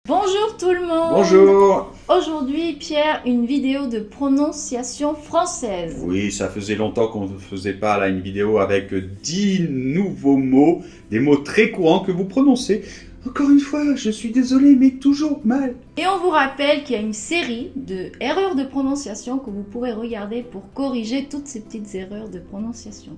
Bonjour tout le monde. Bonjour. Aujourd'hui, Pierre, une vidéo de prononciation française. Oui, ça faisait longtemps qu'on ne faisait pas là une vidéo avec 10 nouveaux mots, des mots très courants que vous prononcez. Encore une fois, je suis désolé, mais toujours mal. Et on vous rappelle qu'il y a une série de erreurs de prononciation que vous pourrez regarder pour corriger toutes ces petites erreurs de prononciation.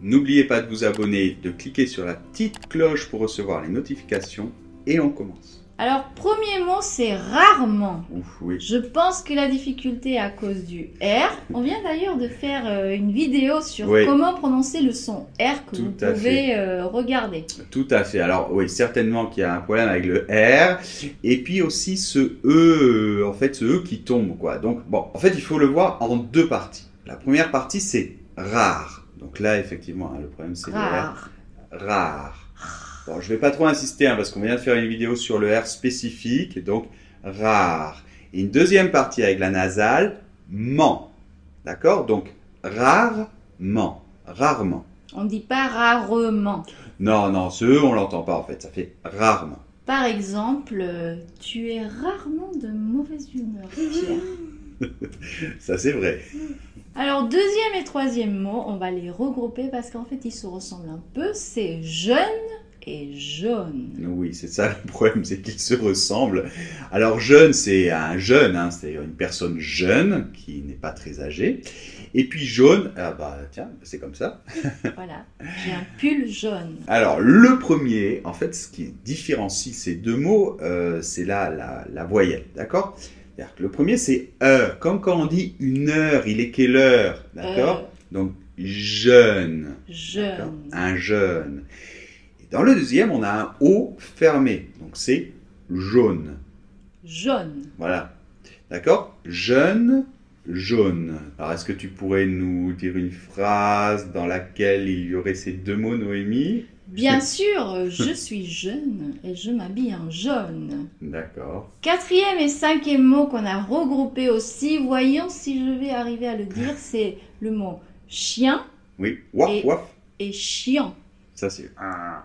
N'oubliez pas de vous abonner, de cliquer sur la petite cloche pour recevoir les notifications et on commence. Alors, premier mot, c'est rarement. Ouf, oui. Je pense que la difficulté est à cause du R. On vient d'ailleurs de faire une vidéo sur comment prononcer le son R que vous pouvez regarder. Tout à fait. Alors oui, certainement qu'il y a un problème avec le R. Et puis aussi ce E, en fait, ce E qui tombe, quoi. Donc bon, en fait, il faut le voir en deux parties. La première partie, c'est rare. Donc là, effectivement, le problème, c'est le R. Rare. Bon, je ne vais pas trop insister parce qu'on vient de faire une vidéo sur le R spécifique, donc rare. Et une deuxième partie avec la nasale, ment. D'accord? Donc rarement, rarement. On ne dit pas rarement. Non, non, ce E, on ne l'entend pas en fait, ça fait rarement. Par exemple, tu es rarement de mauvaise humeur, Pierre. Ça c'est vrai. Alors, deuxième et troisième mot, on va les regrouper parce qu'en fait, ils se ressemblent un peu. C'est jeune et jaune. Oui, c'est ça le problème, c'est qu'ils se ressemblent. Alors jeune, c'est un jeune, hein, c'est une personne jeune qui n'est pas très âgée. Et puis jaune, ah bah tiens, c'est comme ça. Voilà, j'ai un pull jaune. Alors le premier, en fait, ce qui différencie ces deux mots, c'est la voyelle, d'accord? C'est-à-dire que le premier, c'est comme quand on dit une heure, il est quelle heure, d'accord? Donc jeune, jeune, un jeune. Dans le deuxième, on a un O fermé, donc c'est jaune. Jaune. Voilà, d'accord? Jeune, jaune. Alors, est-ce que tu pourrais nous dire une phrase dans laquelle il y aurait ces deux mots, Noémie? Bien sûr, je suis jeune et je m'habille en jaune. D'accord. Quatrième et cinquième mot qu'on a regroupé aussi, voyons si je vais arriver à le dire, c'est le mot chien. Oui, waf, waf. Et chiant. Ça, c'est...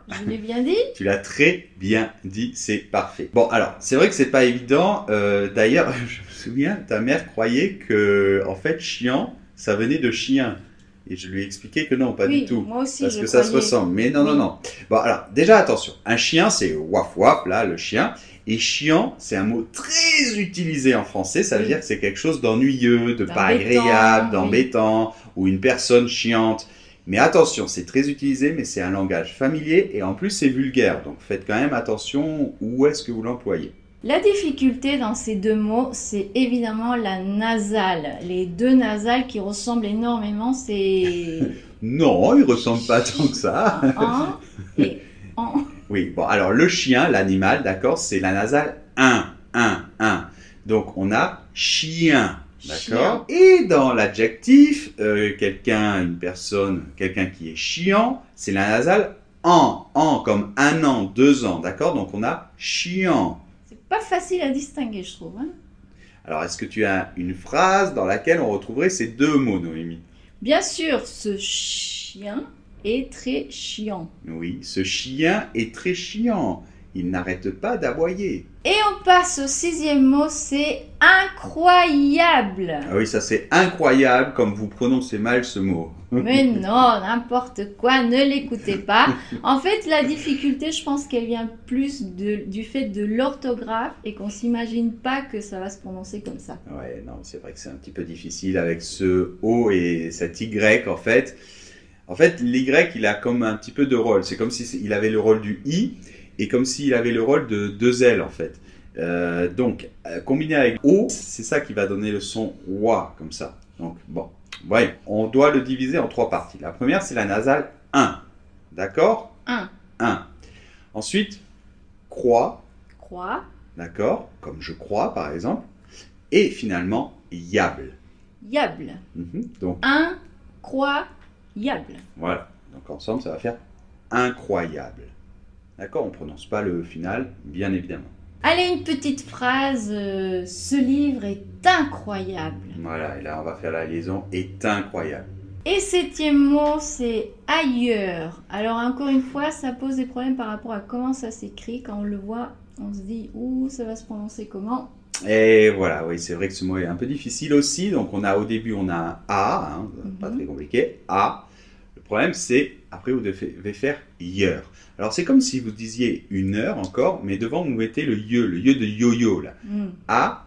Je l'ai bien dit? Tu l'as très bien dit, c'est parfait. Bon, alors, c'est vrai que c'est pas évident. D'ailleurs, je me souviens, ta mère croyait que, en fait, chiant, ça venait de chien. Et je lui ai expliqué que non, pas du tout. Moi aussi, parce que ça se ressemble. Mais non, non, non. Bon, alors, déjà, attention. Un chien, c'est waf, waf, là, le chien. Et chiant, c'est un mot très utilisé en français. Ça veut dire que c'est quelque chose d'ennuyeux, de pas agréable, d'embêtant, ou une personne chiante. Mais attention, c'est très utilisé, mais c'est un langage familier et en plus c'est vulgaire. Donc faites quand même attention où est-ce que vous l'employez. La difficulté dans ces deux mots, c'est évidemment la nasale. Les deux nasales qui ressemblent énormément, c'est... Non, ils ne ressemblent pas tant que ça. En et en. Oui, bon, alors le chien, l'animal, d'accord, c'est la nasale 1. Donc on a chien. D'accord. Et dans l'adjectif, quelqu'un, une personne, quelqu'un qui est chiant, c'est la nasale en, comme 1 an, 2 ans, d'accord? Donc on a chiant. C'est pas facile à distinguer, je trouve. Hein. Alors est-ce que tu as une phrase dans laquelle on retrouverait ces deux mots, Noémie? Bien sûr, ce chien est très chiant. Oui, ce chien est très chiant. Il n'arrête pas d'aboyer. Et on passe au sixième mot, c'est incroyable. Ah oui, ça c'est incroyable comme vous prononcez mal ce mot. Mais non, n'importe quoi, ne l'écoutez pas. En fait, la difficulté, je pense qu'elle vient plus du fait de l'orthographe et qu'on ne s'imagine pas que ça va se prononcer comme ça. Ouais, non, c'est vrai que c'est un petit peu difficile avec ce O et cet Y en fait. En fait, l'Y, il a comme un petit peu de rôle. C'est comme s'il avait le rôle du I. Et comme s'il avait le rôle de deux L en fait. Donc, combiné avec O, c'est ça qui va donner le son OA, comme ça. Donc, bon, ouais, on doit le diviser en trois parties. La première, c'est la nasale 1. D'accord? 1. Ensuite, croix. Croix. D'accord? Comme je crois, par exemple. Et finalement, yable. Yable. Donc, incroyable. Voilà. Donc, ensemble, ça va faire incroyable. D'accord, on ne prononce pas le final, bien évidemment. Allez, une petite phrase. Ce livre est incroyable. Voilà, et là, on va faire la liaison est incroyable. Et septième mot, c'est ailleurs. Alors, encore une fois, ça pose des problèmes par rapport à comment ça s'écrit quand on le voit on se dit, ouh, ça va se prononcer comment? Et voilà, oui, c'est vrai que ce mot est un peu difficile aussi. Donc au début, on a un A, hein, pas très compliqué, A. Le problème, c'est, après, vous devez faire year. Alors, c'est comme si vous disiez une heure encore, mais devant, vous mettez le ye de yo-yo, là. A,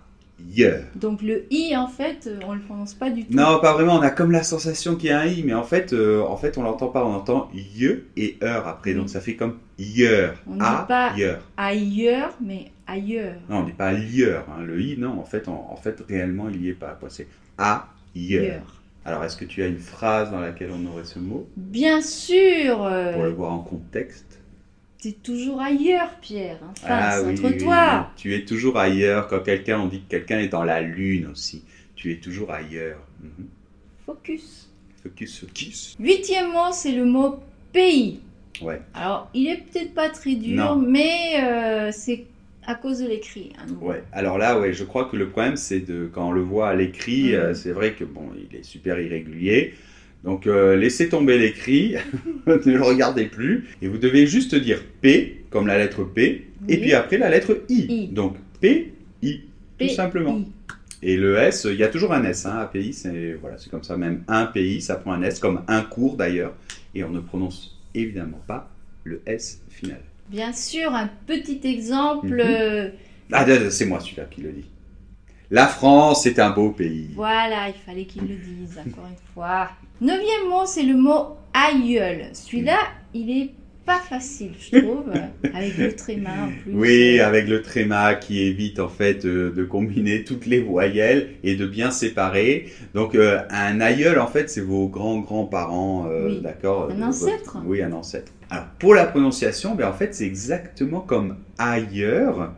year. Donc, le I, en fait, on le prononce pas du tout. Non, pas vraiment. On a comme la sensation qu'il y a un I, mais en fait, on l'entend pas. On entend ye et heure après. Donc, ça fait comme year. On ne dit pas year. ailleurs, mais ailleurs. Non, on n'est pas lieur. Hein. Le I, non, en fait, réellement, il n'y est pas. C'est a, year. Alors, est-ce que tu as une phrase dans laquelle on aurait ce mot? Bien sûr. Pour le voir en contexte. Tu es toujours ailleurs, Pierre. Enfin, oui, centre-toi. Oui. Tu es toujours ailleurs. Quand on dit que quelqu'un est dans la lune aussi. Tu es toujours ailleurs. Focus. Focus. 8e mot, c'est le mot pays. Ouais. Alors, il est peut-être pas très dur, mais c'est à cause de l'écrit. Ouais. Alors là, ouais, je crois que le problème, c'est quand on le voit à l'écrit, c'est vrai que bon, il est super irrégulier. Donc, laissez tomber l'écrit, ne le regardez plus, et vous devez juste dire P, comme la lettre P, et puis après la lettre I. Donc, P, I, tout simplement. Et le S, il y a toujours un S, hein, API, c'est comme ça, même un pays, ça prend un S, comme un cours d'ailleurs, et on ne prononce évidemment pas le S final. Bien sûr, un petit exemple. Ah, c'est moi celui-là qui le dit. La France est un beau pays. Voilà, il fallait qu'il le dise, encore une fois. 9e mot, c'est le mot aïeul. Celui-là, il est pas facile, je trouve, avec le tréma en plus. Oui, avec le tréma qui évite en fait de combiner toutes les voyelles et de bien séparer. Donc un aïeul, en fait, c'est vos grands-grands-parents, d'accord? Un ancêtre. Oui, un ancêtre. Alors pour la prononciation, en fait, c'est exactement comme ailleurs,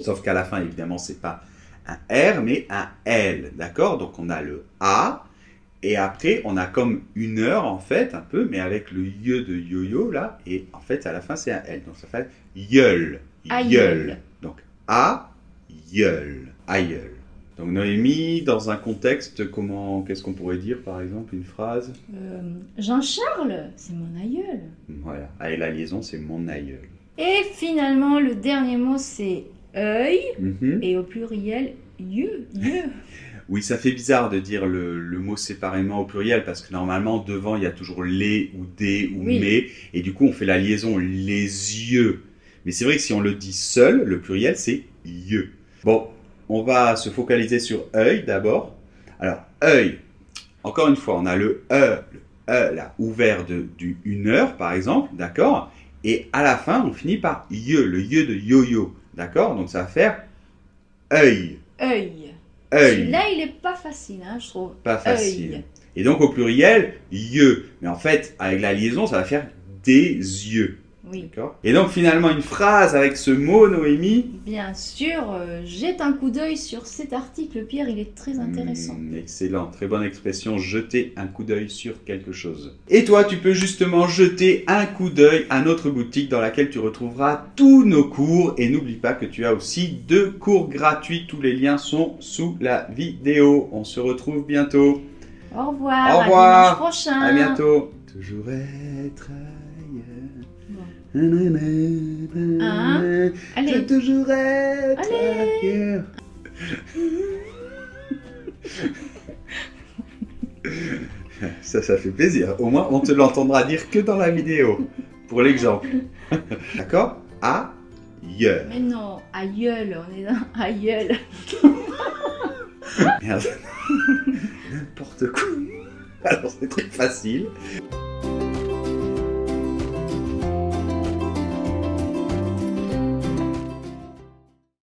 sauf qu'à la fin, évidemment, c'est pas un R, mais un L, d'accord? Donc on a le A. Et après, on a comme une heure, en fait, un peu, mais avec le ye de yo-yo, là, et en fait, à la fin, c'est un L. Donc, ça fait yeul. Yeul. Donc, a, yeul. Aïeul. Donc, Noémie, dans un contexte, qu'est-ce qu'on pourrait dire, par exemple, une phrase? Jean-Charles, c'est mon aïeul. Voilà. Et la liaison, c'est mon aïeul. Et finalement, le dernier mot, c'est œil, et au pluriel, yeux. Oui, ça fait bizarre de dire le mot séparément au pluriel parce que normalement, devant, il y a toujours les ou des ou mais. Et du coup, on fait la liaison les yeux. Mais c'est vrai que si on le dit seul, le pluriel, c'est yeux. Bon, on va se focaliser sur œil d'abord. Alors, œil, encore une fois, on a le là, ouvert du une heure, par exemple, d'accord? Et à la fin, on finit par ye, le ye de yo-yo, d'accord? Donc, ça va faire œil. Œil. Celui-là, il n'est pas facile, hein, je trouve. Pas facile. Œil. Et donc, au pluriel, yeux. Mais en fait, avec la liaison, ça va faire des yeux. Oui. D'accord. Et donc, finalement, une phrase avec ce mot, Noémie? Bien sûr, jette un coup d'œil sur cet article, Pierre, il est très intéressant. Excellent, très bonne expression, jeter un coup d'œil sur quelque chose. Et toi, tu peux justement jeter un coup d'œil à notre boutique dans laquelle tu retrouveras tous nos cours. Et n'oublie pas que tu as aussi 2 cours gratuits, tous les liens sont sous la vidéo. On se retrouve bientôt. Au revoir, au revoir. À dimanche prochain. À bientôt. Toujours être ailleurs. Allez. Toujours être ailleurs. Ça fait plaisir. Au moins, on te l'entendra dire que dans la vidéo. Pour l'exemple. D'accord? Ailleurs. Mais non, aïeul, on est dans aïeul. Merde. N'importe quoi. Alors, c'est très facile.